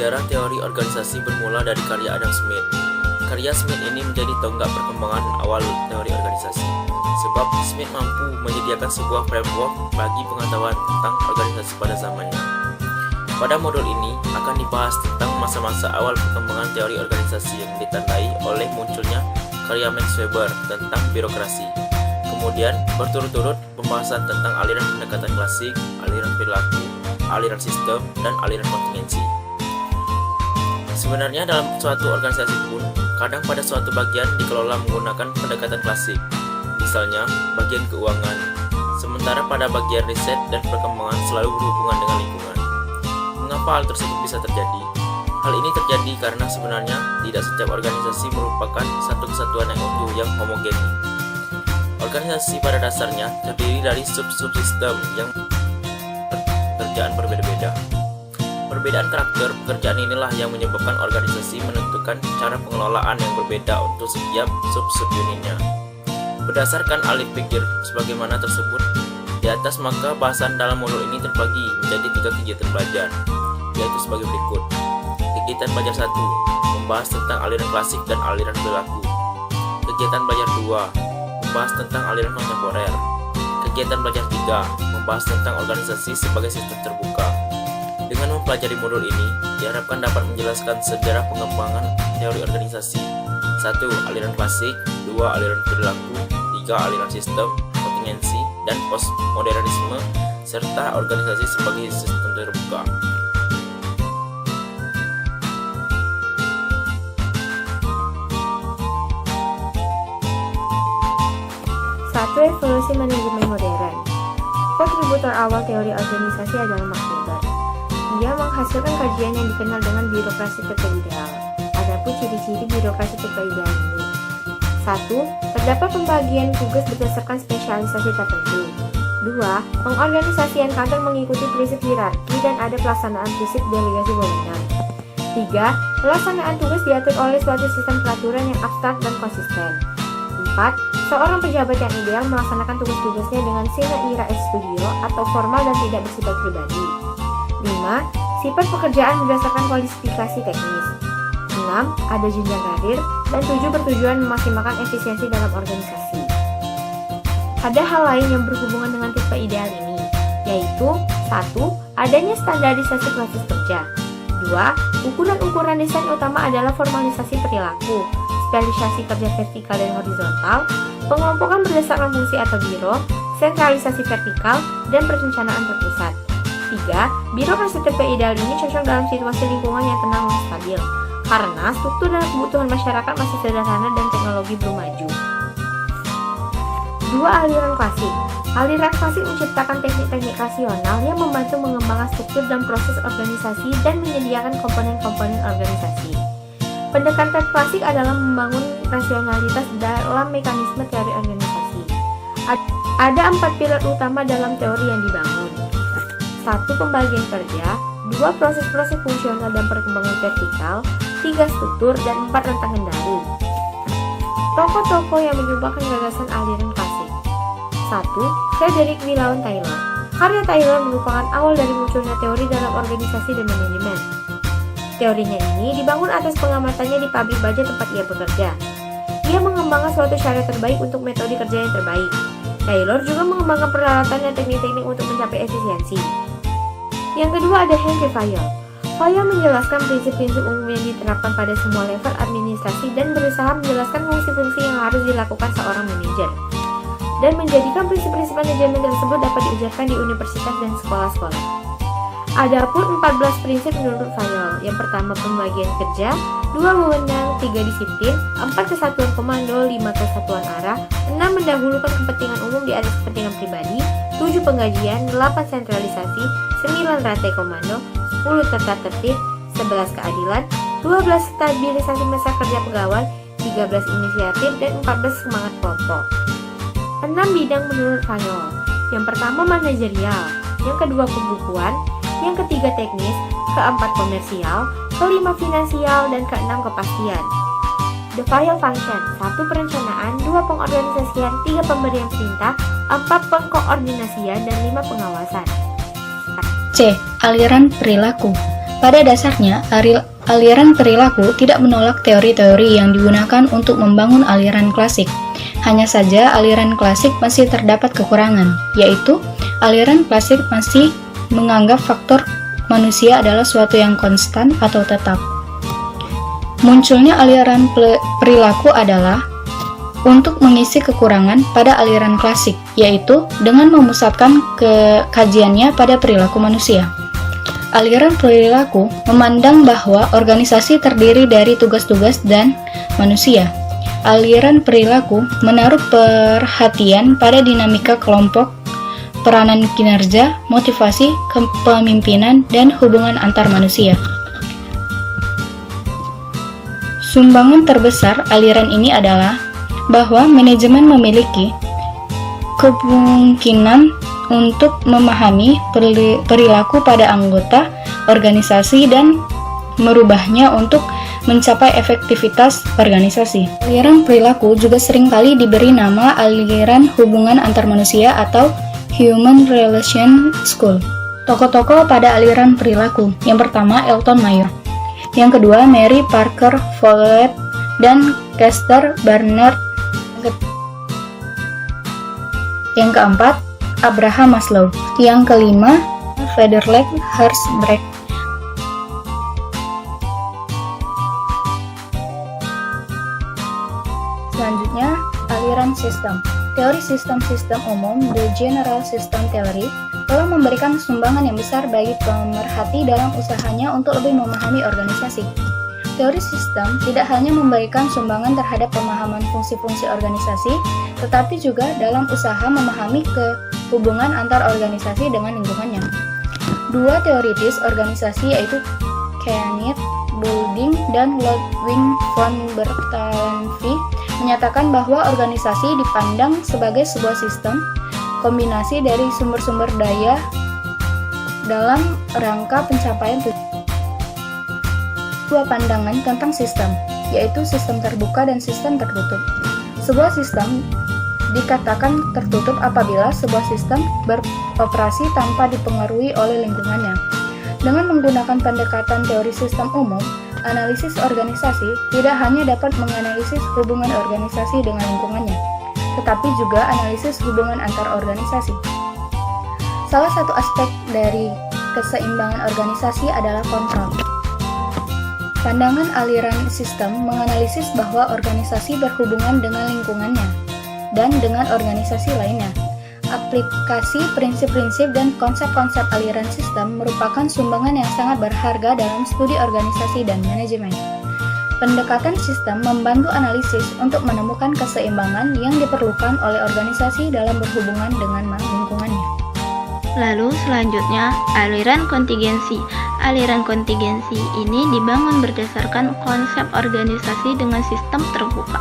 Sejarah teori organisasi bermula dari karya Adam Smith. Karya Smith ini menjadi tonggak perkembangan awal teori organisasi, sebab Smith mampu menyediakan sebuah framework bagi pengetahuan tentang organisasi pada zamannya. Pada modul ini akan dibahas tentang masa-masa awal perkembangan teori organisasi yang ditandai oleh munculnya karya Max Weber tentang birokrasi. Kemudian berturut-turut pembahasan tentang aliran pendekatan klasik, aliran perilaku, aliran sistem, dan aliran kontingensi. Sebenarnya dalam suatu organisasi pun, kadang pada suatu bagian dikelola menggunakan pendekatan klasik, misalnya bagian keuangan, sementara pada bagian riset dan perkembangan selalu berhubungan dengan lingkungan. Mengapa hal tersebut bisa terjadi? Hal ini terjadi karena sebenarnya tidak setiap organisasi merupakan satu kesatuan yang utuh yang homogen. Organisasi pada dasarnya terdiri dari sub-subsistem yang pekerjaan berbeda-beda. Perbedaan karakter pekerjaan inilah yang menyebabkan organisasi menentukan cara pengelolaan yang berbeda untuk setiap sub-subunitnya. Berdasarkan alih pikir sebagaimana tersebut di atas, maka bahasan dalam modul ini terbagi menjadi 3 kegiatan belajar, yaitu sebagai berikut. Kegiatan belajar 1 membahas tentang aliran klasik dan aliran perilaku. Kegiatan belajar 2 membahas tentang aliran kontemporer. Kegiatan belajar 3 membahas tentang organisasi sebagai sistem terbuka. Dengan mempelajari modul ini, diharapkan dapat menjelaskan sejarah pengembangan teori organisasi. 1. Aliran klasik, 2. Aliran perilaku, 3. Aliran sistem, kontingensi, dan postmodernisme, serta organisasi sebagai sistem terbuka. Satu, evolusi manajemen modern. Kontributor awal teori organisasi adalah Max Weber. Dia menghasilkan kajian yang dikenal dengan birokrasi tipe ideal. Adapun ciri-ciri birokrasi tipe ideal ini: 1. Terdapat pembagian tugas berdasarkan spesialisasi tertentu. 2. Pengorganisasian kantor mengikuti prinsip hierarki dan ada pelaksanaan prinsip delegasi wewenang. 3. Pelaksanaan tugas diatur oleh suatu sistem peraturan yang abstrak dan konsisten. 4. Seorang pejabat yang ideal melaksanakan tugas-tugasnya dengan sine ira et studio atau formal dan tidak bersifat pribadi. 5. Sifat pekerjaan berdasarkan kualifikasi teknis. 6. Ada jenjang karir. Dan 7. Bertujuan memaksimalkan efisiensi dalam organisasi. Ada hal lain yang berhubungan dengan tipe ideal ini, yaitu 1. Adanya standarisasi proses kerja. 2. Ukuran-ukuran desain utama adalah formalisasi perilaku, spesialisasi kerja vertikal dan horizontal, pengelompokan berdasarkan fungsi atau biro, sentralisasi vertikal, dan perencanaan terpusat. 3. Birokrasi tipe ideal ini cocok dalam situasi lingkungan yang tenang dan stabil, karena struktur dan kebutuhan masyarakat masih sederhana dan teknologi belum maju. 2. Aliran klasik. Aliran klasik menciptakan teknik-teknik rasional yang membantu mengembangkan struktur dan proses organisasi dan menyediakan komponen-komponen organisasi. Pendekatan klasik adalah membangun rasionalitas dalam mekanisme teori organisasi. Ada 4 pilar utama dalam teori yang dibangun. 1. Pembagian kerja. 2. Proses-proses fungsional dan perkembangan vertikal. 3. Struktur. Dan 4. Rentang kendali. Tokoh-tokoh yang menyumbangkan gagasan aliran klasik. 1. Frederick Willaum Taylor. Karya Taylor merupakan awal dari munculnya teori dalam organisasi dan manajemen. Teorinya ini dibangun atas pengamatannya di pabrik baja tempat ia bekerja. Ia mengembangkan suatu cara terbaik untuk metode kerja yang terbaik. Taylor juga mengembangkan peralatan dan teknik-teknik untuk mencapai efisiensi. Yang kedua ada Henry Fayol. Fayol menjelaskan prinsip-prinsip umum yang diterapkan pada semua level administrasi dan berusaha menjelaskan fungsi-fungsi yang harus dilakukan seorang manajer, dan menjadikan prinsip-prinsip manajemen tersebut dapat diajarkan di universitas dan sekolah-sekolah. Adapun 14 prinsip menurut Fayol. Yang pertama, pembagian kerja. 2. Wewenang. 3. Disiplin. 4. Kesatuan komando. 5. Kesatuan arah. 6. Mendahulukan kepentingan umum di atas kepentingan pribadi. 7. Penggajian. 8. Sentralisasi. 9. Rantai komando. 10. Tata tertib. 11. Keadilan. 12. Stabilisasi masa kerja pegawai. 13. Inisiatif. Dan 14. Semangat kelompok. 6 bidang menurut Fayol. Yang pertama, manajerial. Yang kedua, pembukuan. Yang ketiga, teknis. Keempat, komersial. Kelima, finansial. Dan keenam, kepastian. The Fayol Function. 1. Perencanaan. 2. Pengorganisasian. 3. Pemberian perintah. 4. Pengkoordinasian. Dan 5. Pengawasan. C. Aliran perilaku. Pada dasarnya, aliran perilaku tidak menolak teori-teori yang digunakan untuk membangun aliran klasik. Hanya saja aliran klasik masih terdapat kekurangan, yaitu aliran klasik masih menganggap faktor manusia adalah suatu yang konstan atau tetap. Munculnya aliran perilaku adalah untuk mengisi kekurangan pada aliran klasik, yaitu dengan memusatkan kajiannya pada perilaku manusia. Aliran perilaku memandang bahwa organisasi terdiri dari tugas-tugas dan manusia. Aliran perilaku menaruh perhatian pada dinamika kelompok, peranan kinerja, motivasi, kepemimpinan, dan hubungan antar manusia. Sumbangan terbesar aliran ini adalah bahwa manajemen memiliki kemungkinan untuk memahami perilaku pada anggota organisasi dan merubahnya untuk mencapai efektivitas organisasi. Aliran perilaku juga seringkali diberi nama aliran hubungan antar manusia atau Human Relation School. Tokoh-tokoh pada aliran perilaku. Yang pertama, Elton Mayer. Yang kedua, Mary Parker Follett dan Kester Barnard. Yang keempat, Abraham Maslow. Yang kelima, Friedrich Hertzberg. Selanjutnya, aliran sistem. Teori sistem-sistem umum, The General System Theory, telah memberikan sumbangan yang besar bagi pemerhati dalam usahanya untuk lebih memahami organisasi. Teori sistem tidak hanya memberikan sumbangan terhadap pemahaman fungsi-fungsi organisasi, tetapi juga dalam usaha memahami hubungan antar organisasi dengan lingkungannya. Dua teoritis organisasi yaitu Kenneth Boulding dan Ludwig von Bertalanffy menyatakan bahwa organisasi dipandang sebagai sebuah sistem kombinasi dari sumber-sumber daya dalam rangka pencapaian tujuan. Dua pandangan tentang sistem, yaitu sistem terbuka dan sistem tertutup. Sebuah sistem dikatakan tertutup apabila sebuah sistem beroperasi tanpa dipengaruhi oleh lingkungannya. Dengan menggunakan pendekatan teori sistem umum, analisis organisasi tidak hanya dapat menganalisis hubungan organisasi dengan lingkungannya, tetapi juga analisis hubungan antar organisasi. Salah satu aspek dari keseimbangan organisasi adalah kontrol. Pandangan aliran sistem menganalisis bahwa organisasi berhubungan dengan lingkungannya dan dengan organisasi lainnya. Aplikasi prinsip-prinsip dan konsep-konsep aliran sistem merupakan sumbangan yang sangat berharga dalam studi organisasi dan manajemen. Pendekatan sistem membantu analisis untuk menemukan keseimbangan yang diperlukan oleh organisasi dalam berhubungan dengan lingkungannya. Lalu selanjutnya, aliran kontingensi. Aliran kontingensi ini dibangun berdasarkan konsep organisasi dengan sistem terbuka.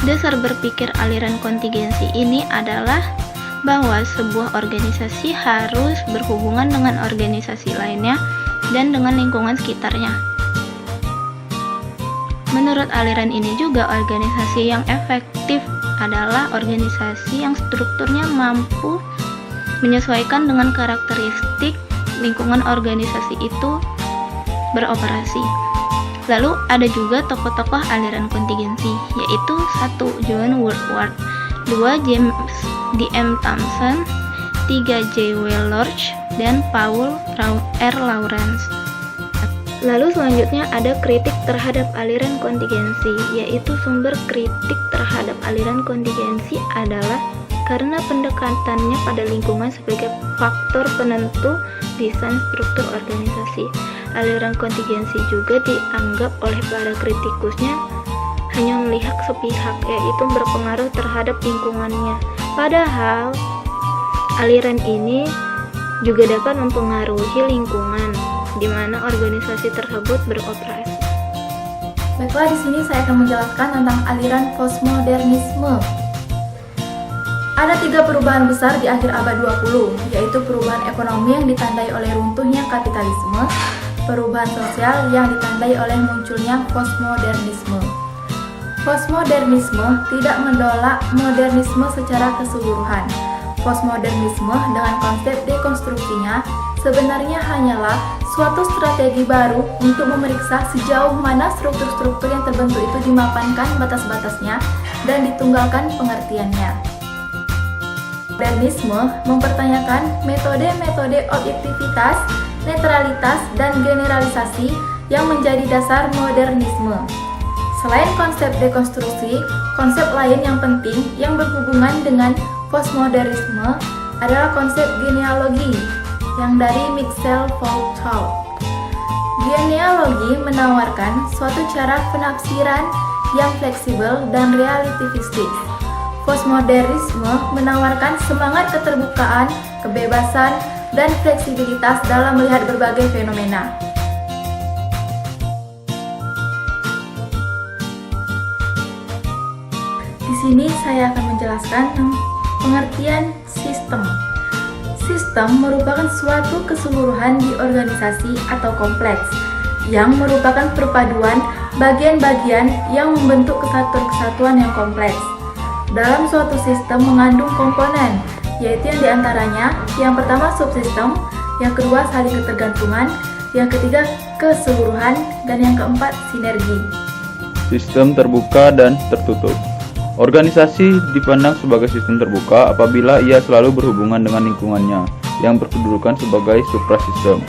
Dasar berpikir aliran kontingensi ini adalah bahwa sebuah organisasi harus berhubungan dengan organisasi lainnya dan dengan lingkungan sekitarnya. Menurut aliran ini juga organisasi yang efektif adalah organisasi yang strukturnya mampu menyesuaikan dengan karakteristik lingkungan organisasi itu beroperasi. Lalu ada juga tokoh-tokoh aliran kontingensi, yaitu 1. John Woodward, 2. James D.M. Thomson, 3. J.W. Lorch, dan Paul R. Lawrence. Lalu selanjutnya ada kritik terhadap aliran kontingensi, yaitu sumber kritik terhadap aliran kontingensi adalah karena pendekatannya pada lingkungan sebagai faktor penentu desain struktur organisasi. Aliran kontingensi juga dianggap oleh para kritikusnya hanya melihat sepihak, yaitu berpengaruh terhadap lingkungannya. Padahal aliran ini juga dapat mempengaruhi lingkungan di mana organisasi tersebut beroperasi. Baiklah, di sini saya akan menjelaskan tentang aliran postmodernisme. Ada 3 perubahan besar di akhir abad 20, yaitu perubahan ekonomi yang ditandai oleh runtuhnya kapitalisme, perubahan sosial yang ditandai oleh munculnya postmodernisme. Postmodernisme tidak menolak modernisme secara keseluruhan. Postmodernisme dengan konsep dekonstruksinya sebenarnya hanyalah suatu strategi baru untuk memeriksa sejauh mana struktur-struktur yang terbentuk itu dimapankan batas-batasnya dan ditunggalkan pengertiannya. Modernisme mempertanyakan metode-metode objektivitas, netralitas, dan generalisasi yang menjadi dasar modernisme. Selain konsep dekonstruksi, konsep lain yang penting yang berhubungan dengan postmodernisme adalah konsep genealogi yang dari Michel Foucault. Genealogi menawarkan suatu cara penafsiran yang fleksibel dan relativistik. Postmodernisme menawarkan semangat keterbukaan, kebebasan, dan fleksibilitas dalam melihat berbagai fenomena. Di sini saya akan menjelaskan pengertian sistem. Sistem merupakan suatu keseluruhan di organisasi atau kompleks yang merupakan perpaduan bagian-bagian yang membentuk kesatuan-kesatuan yang kompleks. Dalam suatu sistem mengandung komponen, yaitu yang diantaranya yang pertama subsistem, yang kedua saling ketergantungan, yang ketiga keseluruhan, dan yang keempat sinergi. Sistem terbuka dan tertutup. Organisasi dipandang sebagai sistem terbuka apabila ia selalu berhubungan dengan lingkungannya yang berkedudukan sebagai suprasistem.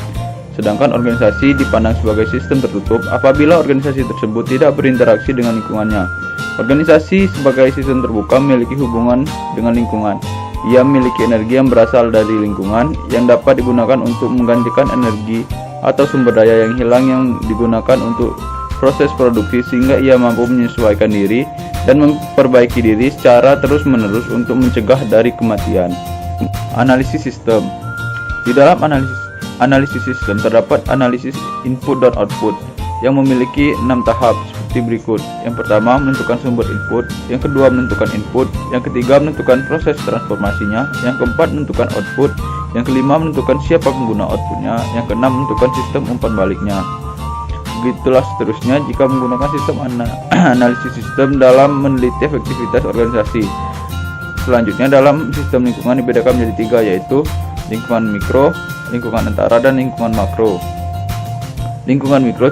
Sedangkan organisasi dipandang sebagai sistem tertutup apabila organisasi tersebut tidak berinteraksi dengan lingkungannya. Organisasi sebagai sistem terbuka memiliki hubungan dengan lingkungan. Ia memiliki energi yang berasal dari lingkungan yang dapat digunakan untuk menggantikan energi atau sumber daya yang hilang yang digunakan untuk proses produksi sehingga ia mampu menyesuaikan diri dan memperbaiki diri secara terus-menerus untuk mencegah dari kematian. Analisis sistem. Di dalam analisis sistem terdapat analisis input dan output yang memiliki 6 tahap seperti berikut. Yang pertama, menentukan sumber input, yang kedua menentukan input, yang ketiga menentukan proses transformasinya, yang keempat menentukan output, yang kelima menentukan siapa pengguna outputnya, yang keenam menentukan sistem umpan baliknya. Begitulah seterusnya jika menggunakan sistem analisis sistem dalam meneliti efektivitas organisasi. Selanjutnya dalam sistem lingkungan dibedakan menjadi 3, yaitu lingkungan mikro, lingkungan antara, dan lingkungan makro. Lingkungan mikro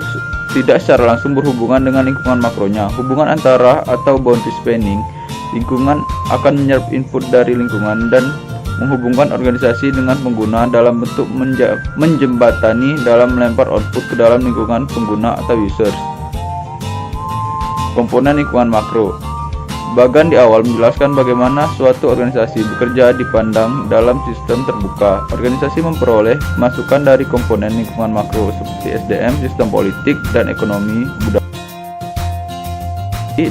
tidak secara langsung berhubungan dengan lingkungan makronya. Hubungan antara atau boundary spanning, lingkungan akan menyerap input dari lingkungan dan menghubungkan organisasi dengan pengguna dalam bentuk menjembatani dalam melempar output ke dalam lingkungan pengguna atau users. Komponen lingkungan makro. Bagan di awal menjelaskan bagaimana suatu organisasi bekerja dipandang dalam sistem terbuka. Organisasi memperoleh masukan dari komponen lingkungan makro seperti SDM, sistem politik dan ekonomi, budaya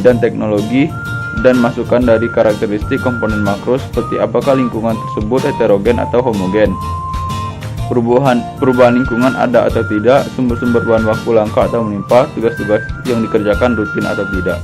dan teknologi, dan masukan dari karakteristik komponen makro seperti apakah lingkungan tersebut heterogen atau homogen, perubahan lingkungan ada atau tidak, sumber-sumber bahan baku langka atau menimpa, tugas-tugas yang dikerjakan rutin atau tidak.